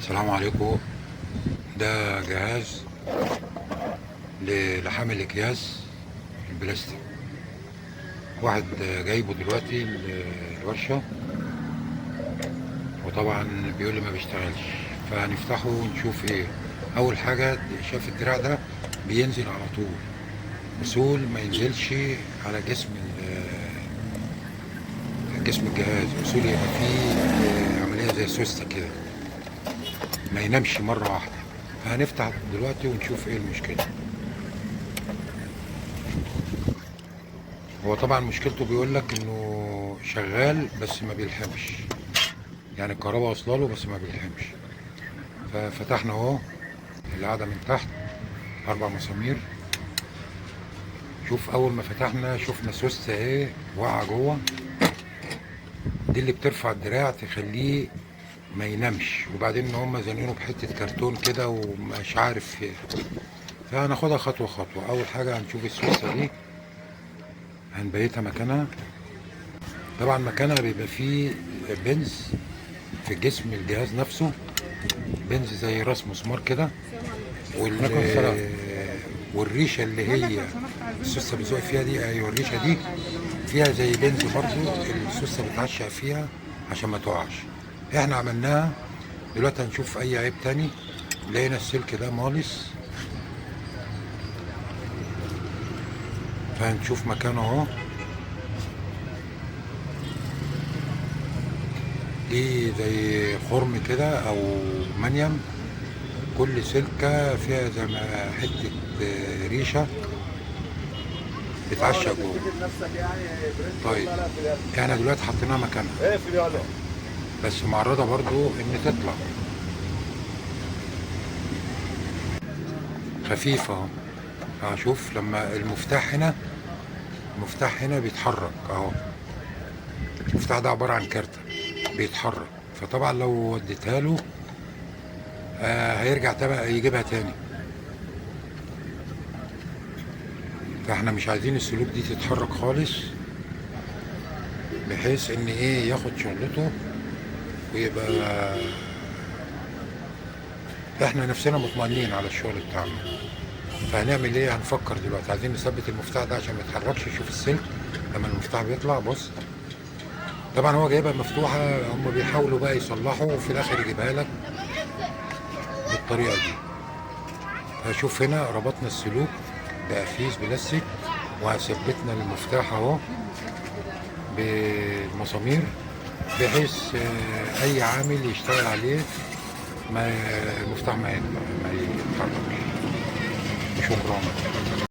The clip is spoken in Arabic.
السلام عليكم. ده جهاز لحمل الاكياس البلاستيك. واحد جايبه دلوقتي الورشة، وطبعا بيقول لي ما بيشتغلش، فهنفتحه ونشوف ايه. اول حاجة شاف الدراع ده بينزل على طول، اصول ما ينزلش على جسم الجهاز، اصول يبقى فيه عملية زي سوستة كده، ما ينامش مرة واحدة. فهنفتح دلوقتي ونشوف ايه المشكلة. هو طبعا مشكلته بيقول لك انه شغال بس ما بيلحمش، يعني الكهرباء واصله له بس ما بيلحمش. ففتحنا اهو القاعده من تحت، 4 مسامير. شوف اول ما فتحنا شفنا سوسته ايه واقعه جوه، دي اللي بترفع الدراع تخليه ما ينامش، وبعدين ان هم زانينه بحته كرتون كده ومش عارف ايه. فهناخدها خطوه خطوه. اول حاجه هنشوف السوسته دي، هنبيتها مكانها. طبعا مكانها بيبقى فيه بنز في جسم الجهاز نفسه، بنز زي راس مسمار كده، والريشه اللي هي السوسه بتزق فيها دي، ايوه الريشه دي فيها زي بنز برضو، السوسه بتعشق فيها عشان ما تقعش. احنا عملناها. دلوقتي هنشوف اي عيب تاني. لقينا السلك ده مالص، فهنشوف مكانه اهو. دي زي خرم كده او منيم، كل سلكه فيها زي ما حته ريشه بتعشق جوه. طيب احنا دلوقتي حطيناها مكانها، بس معرضه برضو ان تطلع خفيفه اهو. هشوف لما المفتاح هنا بيتحرك اهو. المفتاح ده عباره عن كارته بيتحرك، فطبعا لو وديتها له هيرجع تبقى يجيبها تاني. فاحنا مش عايزين السلوك دي تتحرك خالص، بحيث ان ايه ياخد شغلته ويبقى احنا نفسنا مطمئنين على الشغل بتاعنا. فهنعمل ايه؟ هنفكر دلوقتي، عايزين نثبت المفتاح ده عشان ما يتحركش. شوف السلك لما المفتاح بيطلع، بص. طبعا هو جايبها مفتوحه، هم بيحاولوا بقى يصلحوا وفي الاخر يجيبها لك بالطريقه دي. هشوف هنا ربطنا السلوك بقفيز بلاستيك، وثبتنا المفتاح اهو بالمسامير، بحيث اي عامل يشتغل عليه ما المفتاح ما يتحركش. شكرا.